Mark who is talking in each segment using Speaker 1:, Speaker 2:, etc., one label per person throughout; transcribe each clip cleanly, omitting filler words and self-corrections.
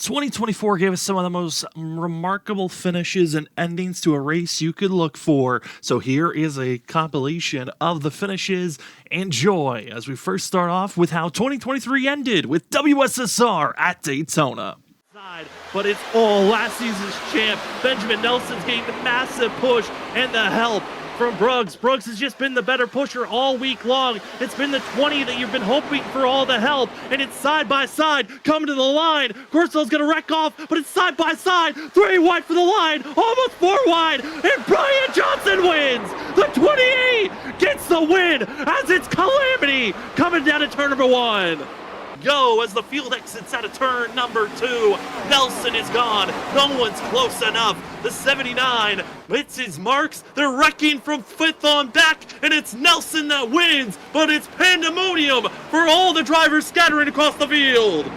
Speaker 1: 2024 gave us some of the most remarkable finishes and endings to a race you could look for. So here is a compilation of the finishes. Enjoy as we first start off with how 2023 ended with WSSR at Daytona. But it's all last season's champ. Benjamin Nelson's getting the massive push and the help from Brooks. Brooks has just been the better pusher all week long. It's been the 20 that you've been hoping for all the help, and it's side by side coming to the line. Corso's gonna wreck off, but it's side by side. 3 wide for the line, almost 4 wide, and Brian Johnson wins. The 28 gets the win as it's Calamity coming down to turn number 1. Go as the field exits out of turn number 2. Nelson is gone. No one's close enough. The 79 hits his marks. They're wrecking from 5th on back, and it's Nelson that wins. But it's pandemonium for all the drivers scattering across the field.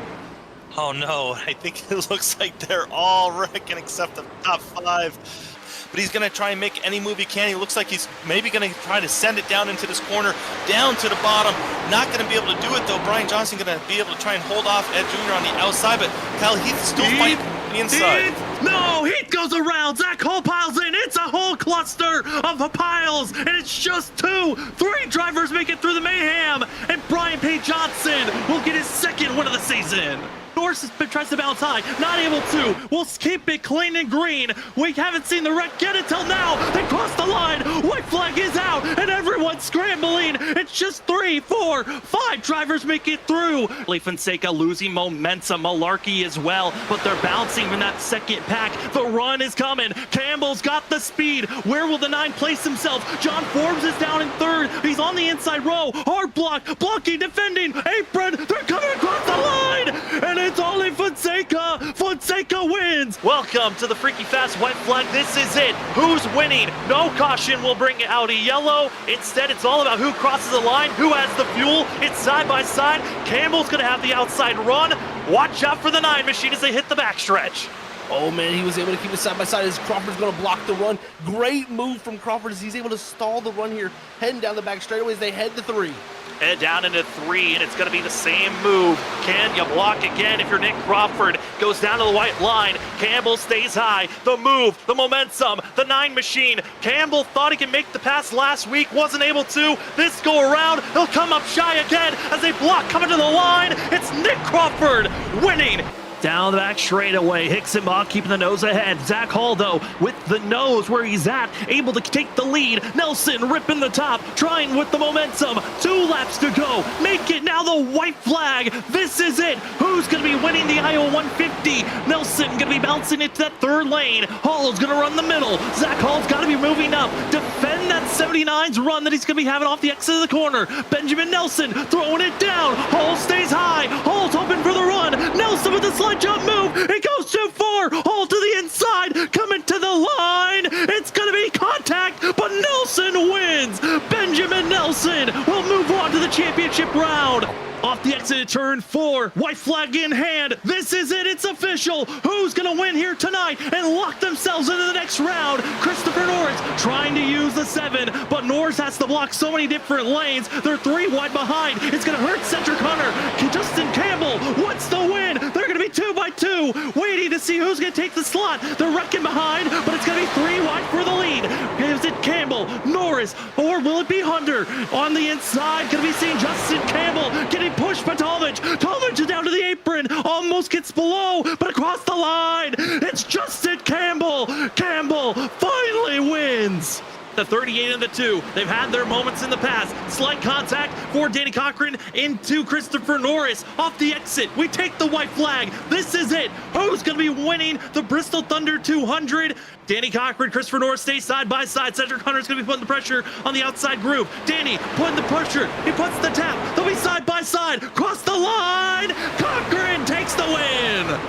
Speaker 2: Oh no, I think it looks like they're all wrecking except the top 5. But he's going to try and make any move he can. He looks like he's maybe going to try to send it down into this corner, down to the bottom. Not going to be able to do it, though. Brian Johnson going to be able to try and hold off Ed Jr. on the outside, but Kyle Heath still fighting on the inside.
Speaker 1: No, Heath goes around. Zach Hall piles in. It's a whole cluster of piles, and it's just 2. 3 drivers make it through the mayhem, and Brian Payne Johnson will get his 2nd win of the season. Norris tries to bounce high, not able to. We'll keep it clean and green. We haven't seen the wreck get until now. They cross the line. White flag is out, and everyone's scrambling. It's just 3, 4, 5 drivers make it through. Fonseca losing momentum. Malarkey as well, but they're bouncing from that 2nd pack. The run is coming. Campbell's got the speed. Where will the 9 place himself? John Forbes is down in 3rd. He's on the inside row. Hard block, blocking, defending. Apron. They're coming across the line, and it's only Fonseca. Fonseca wins. Welcome to the Freaky Fast white flag. This is it. Who's winning? No caution will bring out a yellow. Instead, it's all about who crosses the line, who has the fuel. It's side by side. Campbell's going to have the outside run. Watch out for the 9 machine as they hit the backstretch.
Speaker 3: Oh man, he was able to keep it side by side as Crawford's going to block the run. Great move from Crawford as he's able to stall the run here, heading down the back straightaway as they head to 3.
Speaker 1: Head down into 3, and it's going to be the same move. Can you block again if you're Nick Crawford? Goes down to the white line. Campbell stays high. The move, the momentum, the 9 machine. Campbell thought he could make the pass last week, wasn't able to. This go around, he'll come up shy again as they block coming to the line. It's Nick Crawford winning. Down the back straightaway, Hickenbach keeping the nose ahead. Zach Hall, though, with the nose where he's at, able to take the lead. Nelson ripping the top, trying with the momentum. 2 laps to go. Make it now the white flag. This is it. Who's going to be winning the Iowa 150? Nelson going to be bouncing into that 3rd lane. Hall's going to run the middle. Zach Hall's got to be moving up. Defend that 79's run that he's going to be having off the exit of the corner. Benjamin Nelson throwing it down. Hall stays high. Hall's hoping for the run. Nelson with the slide jump move. It goes too far. Hall to the inside. Coming to the line. It's going to be contact, but Nelson wins. Benjamin Nelson will move on to the championship round. Off the exit of turn 4, white flag in hand. This is it, it's official. Who's gonna win here tonight and lock themselves into the next round? Christopher Norris trying to use the 7, but Norris has to block so many different lanes. They're 3 wide behind. It's gonna hurt Cedric Hunter. Justin Campbell wants the win. They're gonna be 2 by 2, waiting to see who's gonna take the slot. They're wrecking behind, but it's gonna be 3 wide for the lead. Is it Campbell, Norris, or will it be Hunter? On the inside, gonna be seeing Justin Campbell getting pushed by Talmadge. Talmadge is down to the apron, almost gets below, but across the line, it's Justin Campbell. Campbell finally wins. The 38 and the 2, they've had their moments in the past. Slight contact for Danny Cochran into Christopher Norris. Off the exit, we take the white flag. This is it. Who's going to be winning the Bristol Thunder 200? Danny Cochran, Christopher Norris stay side by side. Cedric Hunter's going to be putting the pressure on the outside group. Danny putting the pressure. He puts the tap. They'll be side by side. Cross the line. Cochran takes the win.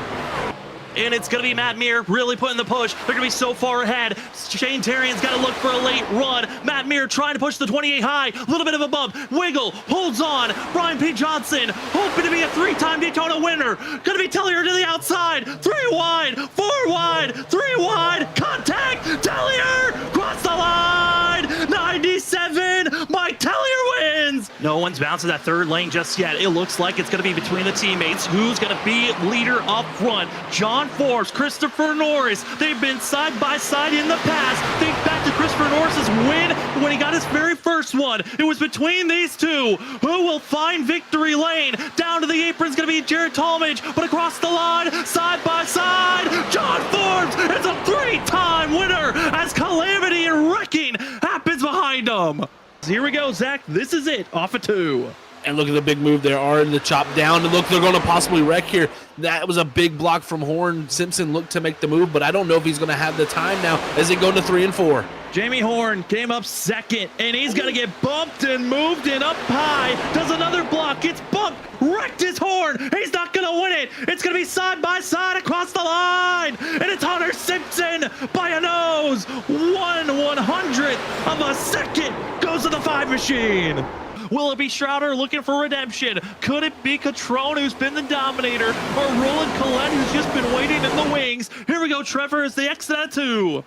Speaker 1: And it's going to be Matt Meir really putting the push. They're going to be so far ahead. Shane Terrian's got to look for a late run. Matt Meir trying to push the 28 high. A little bit of a bump. Wiggle. Holds on. Brian P. Johnson hoping to be a 3-time Daytona winner. Going to be Tellier to the outside. 3 wide. 4 wide. 3 wide. Contact. Tellier. Cross the line. 97. Mike Tellier wins. No one's bouncing that third lane just yet. It looks like it's going to be between the teammates. Who's going to be leader up front? John Forbes, Christopher Norris. They've been side by side in the past. Think back to Christopher Norris's win when he got his very first one. It was between these two. Who will find victory lane? Down to the apron is going to be Jared Talmadge, but across the line, side by side, John Forbes is a 3-time winner as Calamity and Wrecking happens behind him. Here we go, Zach. This is it. Off of 2.
Speaker 3: And look at the big move there. Are in the chop down. And look, they're going to possibly wreck here. That was a big block from Horn. Simpson looked to make the move, but I don't know if he's going to have the time now as they go to 3 and 4.
Speaker 1: Jamie Horn came up second, and he's going to get bumped and moved and up high. Does another block. Gets bumped. Wrecked his horn. He's not going to win it. It's going to be side by side across the line. And it's Hunter Simpson by a nose. 1/100th of a second goes to the 5 machine. Will it be Shrouder looking for redemption? Could it be Catrone, who's been the dominator, or Roland Collette, who's just been waiting in the wings? Here we go, Trevor, as they exit at 2.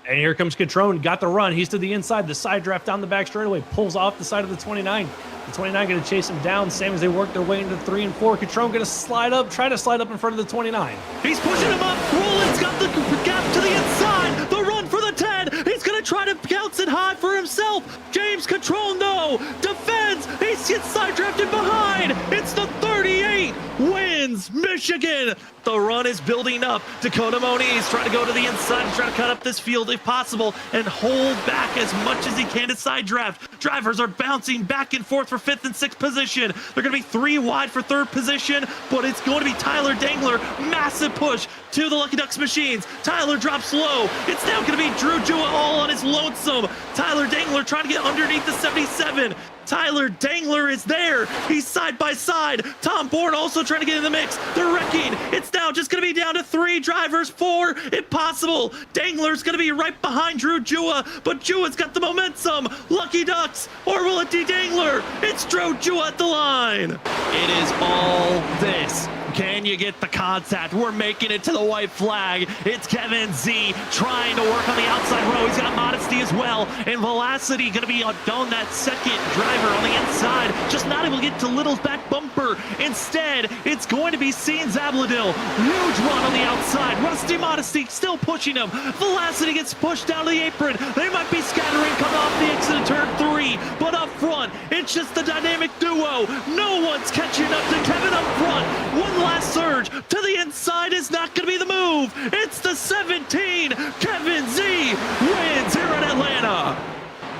Speaker 4: And here comes Catrone, got the run. He's to the inside, the side draft down the back straightaway, pulls off the side of the 29. The 29 going to chase him down, same as they work their way into 3 and 4. Catrone going to slide up, try to slide up in front of the 29.
Speaker 1: He's pushing him up. Roland's got the gap to the inside. The run for the 10. He's going to try to bounce it high for himself. James Catrone, though, defends. He gets side drafted behind. It's the 38. Wins Michigan. The run is building up. Dakota Moniz trying to go to the inside and try to cut up this field if possible and hold back as much as he can to side draft. Drivers are bouncing back and forth for 5th and 6th position. They're going to be 3 wide for 3rd position, but it's going to be Tyler Dangler. Massive push to the Lucky Ducks machines. Tyler drops low. It's now going to be Drew Jua all on his lonesome. Tyler Dangler trying to get underneath the 77. Tyler Dangler is there. He's side by side. Tom Bourne also trying to get in the mix. They're wrecking. It's now just going to be down to 3 drivers, 4 if possible. Dangler's going to be right behind Drew Jua, but Jua's got the momentum. Lucky Ducks, or will it be Dangler? It's Drew Jua at the line. It is all this. Can you get the contact? We're making it to the white flag. It's Kevin Z trying to work on the outside row. He's got modesty as well. And Velocity going to be on that second driver on the inside. Just not able to get to Little's back bumper. Instead, it's going to be Sean Zabladil. Huge run on the outside. Rusty Modesty still pushing him. Velocity gets pushed down to the apron. They might be scattering coming off the exit of turn 3. But up front, it's just the dynamic duo. No one's catching up to Kevin up front. One last surge to the inside is not going to be the move. It's the 17. Kevin Z wins here in Atlanta.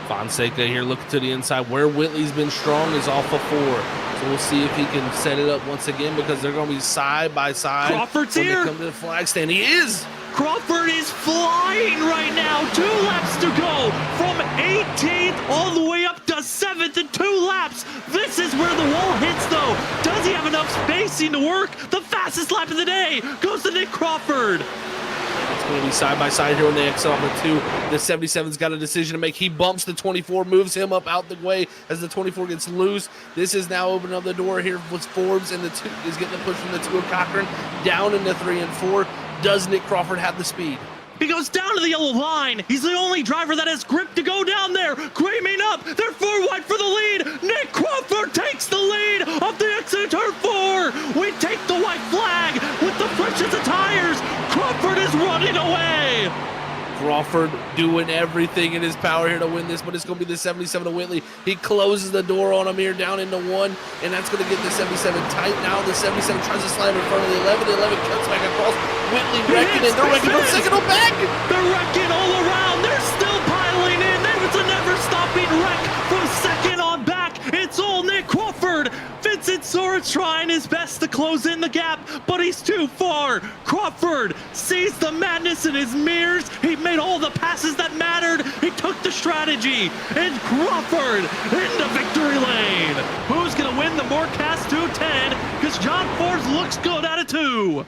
Speaker 3: Fonseca here looking to the inside. Where Whitley's been strong is off of 4. So we'll see if he can set it up once again because they're going to be side by side.
Speaker 1: Crawford's
Speaker 3: when
Speaker 1: here.
Speaker 3: They come to the flag stand. He is.
Speaker 1: Crawford is flying right now. 2 laps to go from 18th all the way up to 7th in 2 laps. This is where the wall hits, though. Does he have enough spacing to work? The fastest lap of the day goes to Nick Crawford.
Speaker 3: It's going to be side by side here when they exit on the 2. The 77's got a decision to make. He bumps the 24, moves him up out the way as the 24 gets loose. This is now opening up the door here with Forbes, and the 2 is getting the push from the 2 of Cochran down into 3 and 4. Does Nick Crawford have the speed?
Speaker 1: He goes down to the yellow line. He's the only driver that has grip to go down there. Creaming up. They're 4 wide for the lead. Nick Crawford takes the lead off the exit of turn 4. We take the white flag with the freshest of tires. Crawford is running away.
Speaker 3: Crawford doing everything in his power here to win this, but it's going to be the 77 of Whitley. He closes the door on him here down into 1, and that's going to get the 77 tight. Now the 77 tries to slide in front of the 11. The 11 cuts back across. Whitley wrecking it. They're wrecking from second to back.
Speaker 1: They're wrecking all around. They're still piling in. It's a never-stopping wreck from second on back. It's all Nick Crawford. Vincent Sora trying his best to close in the gap, but he's too far. Crawford sees the madness in his mirrors. He made all the passes that mattered. He took the strategy, and Crawford into victory lane. Who's going to win the Morecast 210? Because John Forbes looks good out of 2.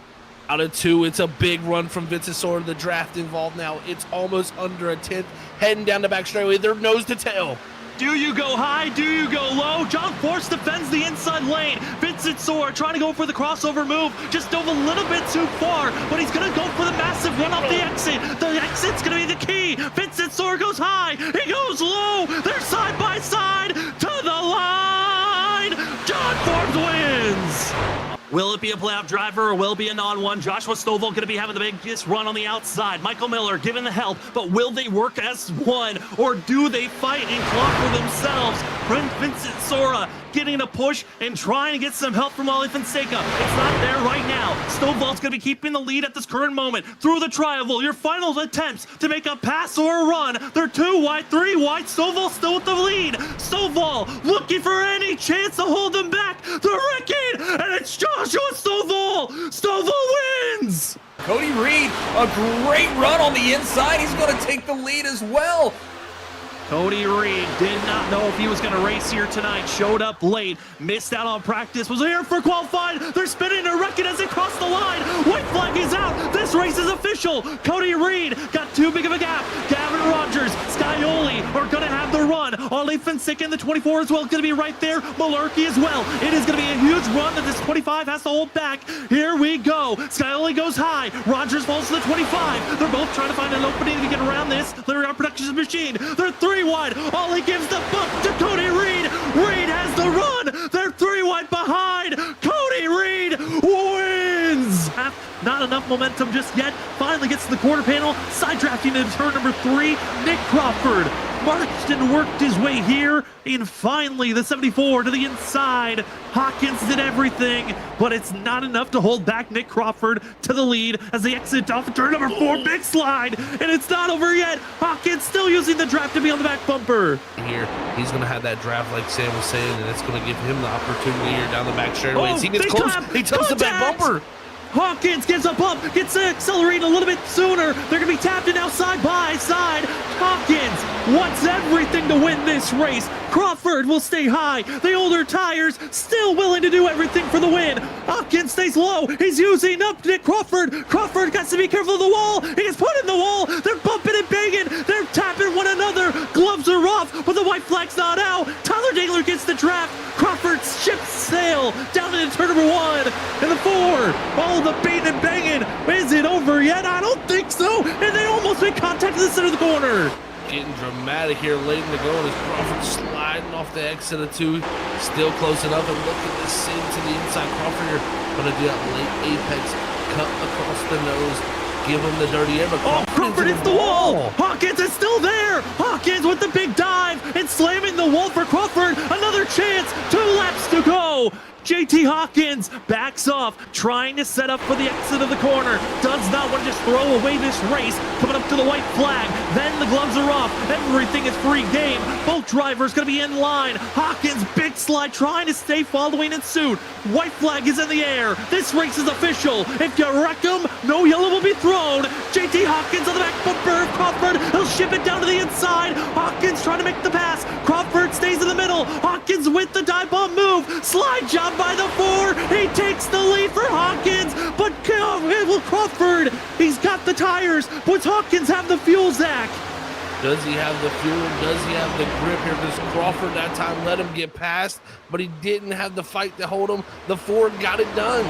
Speaker 3: Out of 2, it's a big run from Vincent Sora. The draft involved now. It's almost under a 10th. Heading down the back straightaway. They're nose to tail.
Speaker 1: Do you go high? Do you go low? John Force defends the inside lane. Vincent Sora trying to go for the crossover move. Just dove a little bit too far, but he's going to go for the massive run off the exit. The exit's going to be the key. Vincent Sora goes high. He goes low. They're side by side to the line. Forbes wins! Will it be a playoff driver or will it be a non-one? Joshua Stovall going to be having the biggest run on the outside. Michael Miller giving the help, but will they work as one or do they fight and claw for themselves? Vincent Sora getting a push and trying to get some help from Wally Fonseca. It's not there right now. Stovall's going to be keeping the lead at this current moment. Through the tri-oval, your final attempts to make a pass or a run. They're 2 wide, 3 wide. Stovall still with the lead. Stovall looking for any chance to hold them back. They're wrecking, and it's Joshua Stovall. Stovall wins!
Speaker 5: Cody Reed, a great run on the inside. He's going to take the lead as well.
Speaker 1: Cody Reed did not know if he was going to race here tonight. Showed up late, missed out on practice, was here for qualified. They're spinning a record as they cross the line. White flag is out. This race is official. Cody Reed got too big of a gap. Gavin Rogers, Scioli are going to have the run. Ollie Fonseca in the 24 as well, going to be right there. Malarkey as well. It is going to be a huge run that this 25 has to hold back. Here we go. Scioli goes high. Rogers falls to the 25. They're both trying to find an opening to get around this. They're on Productions machine. They're 3 wide. Ollie gives the bump to Cody Reed. Reed has the run. They're 3 wide behind. Cody Reed wins. Not enough momentum just yet. Finally gets to the quarter panel. Side drafting into turn number 3. Nick Crawford marched and worked his way here. And finally the 74 to the inside. Hawkins did everything, but it's not enough to hold back Nick Crawford to the lead as they exit off of turn number 4. Big slide, and it's not over yet. Hawkins still using the draft to be on the back bumper.
Speaker 3: Here, he's going to have that draft like Sam was saying, and it's going to give him the opportunity here down the back straightaway. As he gets close, he tells the back bumper.
Speaker 1: Hawkins gives a bump, gets accelerated a little bit sooner. They're going to be tapped in now side by side. Hawkins wants everything to win this race. Crawford will stay high. The older tires still willing to do everything for the win. Hawkins stays low. He's using up Nick Crawford. Crawford got to be careful of the wall. He gets put in the wall. They're bumping and banging. They're tapping one another. Gloves are off, but the white flag's not out. Tyler Dangler gets the draft. Crawford ships sail down into turn number 1 and the 4. Oh, the beating and banging. Is it over yet? I don't think so. And they almost make contact in the center of the corner.
Speaker 3: Getting dramatic here late in the going as Crawford sliding off the exit of 2. Still close enough, and look at this sing to the inside. Crawford here going to do that late apex cut across the nose. Give him the dirty air.
Speaker 1: Oh, Crawford hits the wall. Hawkins is still there. Hawkins with the big dive and slamming the wall for Crawford. Another chance. 2 laps to go. JT Hawkins backs off, trying to set up for the exit of the corner. Does not want to just throw away this race. Coming up to the white flag. Then the gloves are off. Everything is free game. Both drivers going to be in line. Hawkins, big slide, trying to stay following in suit. White flag is in the air. This race is official. If you wreck them, no yellow will be thrown. JT Hawkins on the back bumper of Crawford. He'll ship it down to the inside. Hawkins trying to make the pass. Crawford stays in the middle. Hawkins with the dive bomb move. Slide job by the 4. He takes the lead for Hawkins, but will Crawford, he's got the tires. But Hawkins have the fuel, Zach?
Speaker 3: Does he have the fuel? Does he have the grip here? Because Crawford that time let him get past, but he didn't have the fight to hold him. The 4 got it done.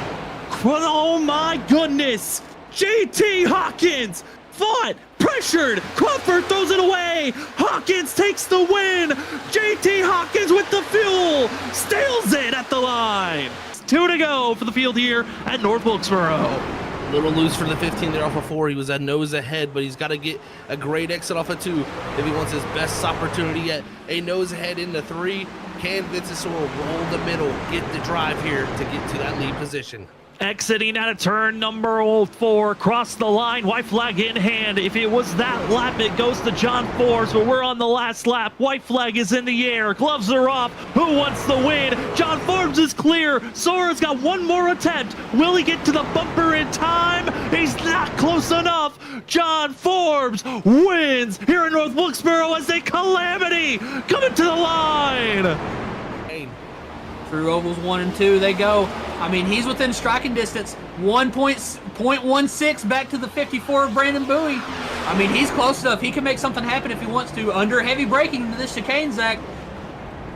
Speaker 1: Oh my goodness. JT Hawkins fought, pressured. Crawford throws it away. Hawkins takes the win. JT Hawkins with the fuel. Steals it at the line. 2 to go for the field here at North Wilkesboro.
Speaker 3: A little loose for the 15 there off of 4. He was a nose ahead, but he's got to get a great exit off of 2 if he wants his best opportunity yet. A nose ahead into 3. Can Vincent Sora roll the middle, get the drive here to get to that lead position.
Speaker 1: Exiting out of turn number 4, cross the line, white flag in hand. If it was that lap, it goes to John Forbes, but we're on the last lap. White flag is in the air, gloves are off. Who wants the win? John Forbes is clear. Sora's got one more attempt. Will he get to the bumper in time? He's not close enough. John Forbes wins here in North Wilkesboro as a calamity coming to the line.
Speaker 5: Through ovals 1 and 2, they go. I mean, he's within striking distance. 1.16 back to the 54 of Brandon Bowie. I mean, he's close enough. He can make something happen if he wants to. Under heavy braking into this chicane, Zach.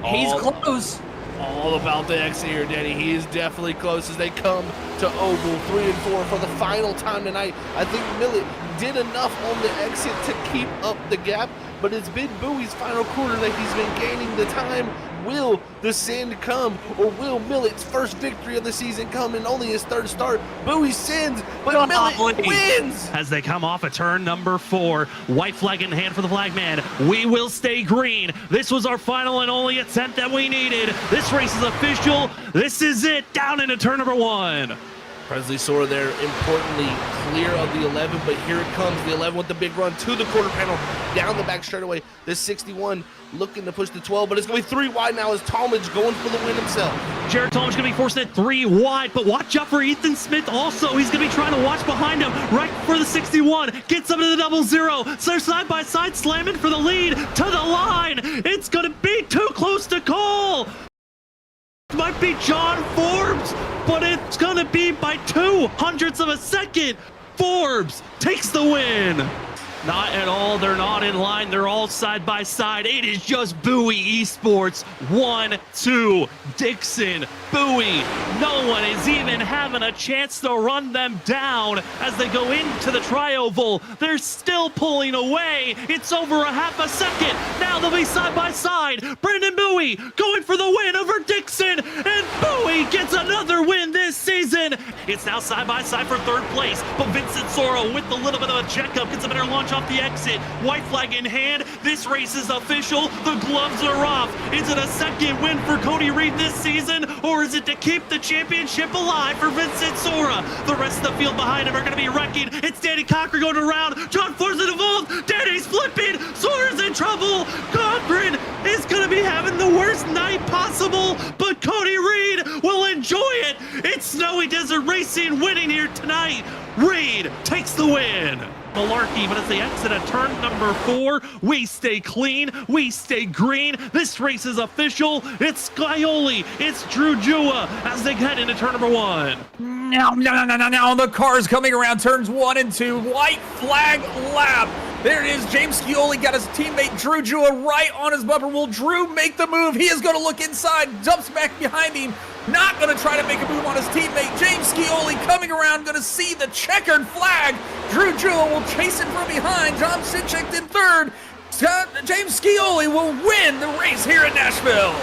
Speaker 5: He's close.
Speaker 3: All about the exit here, Danny. He is definitely close as they come to oval 3 and 4 for the final time tonight. I think Millett did enough on the exit to keep up the gap, but it's been Bowie's final quarter that he's been gaining the time. Will the send come, or will Millet's first victory of the season come in only his third start? Bowie sends, but Millet wins!
Speaker 1: As they come off a turn number 4, white flag in hand for the flagman. We will stay green. This was our final and only attempt that we needed. This race is official. This is it, down into turn number 1.
Speaker 3: Presley Sora there, importantly clear of the 11, but here it comes, the 11 with the big run to the quarter panel, down the back straightaway. This 61 looking to push the 12, but it's going to be 3 wide now as Talmadge going for the win himself.
Speaker 1: Jared Talmadge going to be forcing it 3 wide, but watch out for Ethan Smith also. He's going to be trying to watch behind him, right for the 61. Gets up to the 00. So they're side by side slamming for the lead to the line. It's going to be too close to call. Might be John Forbes, but it's gonna be by 0.02 of a second. Forbes takes the win. Not at all, they're not in line, they're all side by side. It is just Bowie Esports, 1-2, Dixon, Bowie. No one is even having a chance to run them down as they go into the tri-oval. They're still pulling away. It's over a half a second. Now they'll be side by side. Brandon Bowie going for the win over Dixon, and Bowie gets another win this season. It's now side by side for third place, but Vincent Soro with a little bit of a checkup gets a better launch off the exit. White flag in hand. This race is official. The gloves are off. Is it a second win for Cody Reed this season, or is it to keep the championship alive for Vincent Sora? The rest of the field behind him are going to be wrecking. It's Danny Cochran going around. John Ford's involved. Danny's flipping. Sora's in trouble. Cochran is going to be having the worst night possible, but Cody Reed will enjoy it. It's Snowy Desert Racing winning here tonight. Reed takes the win. Malarkey, but as they exit at turn number 4, we stay clean, we stay green. This race is official. It's Scioli, it's Drew Jua as they head into turn number 1.
Speaker 5: Now the car's coming around turns 1 and 2. White flag lap. There it is. James Scioli got his teammate Drew Jua right on his bumper. Will Drew make the move? He is going to look inside, jumps back behind him. Not going to try to make a move on his teammate. James Scioli coming around, going to see the checkered flag. Drew Jua will chase him from behind. John Sinchek in third. James Scioli will win the race here in Nashville.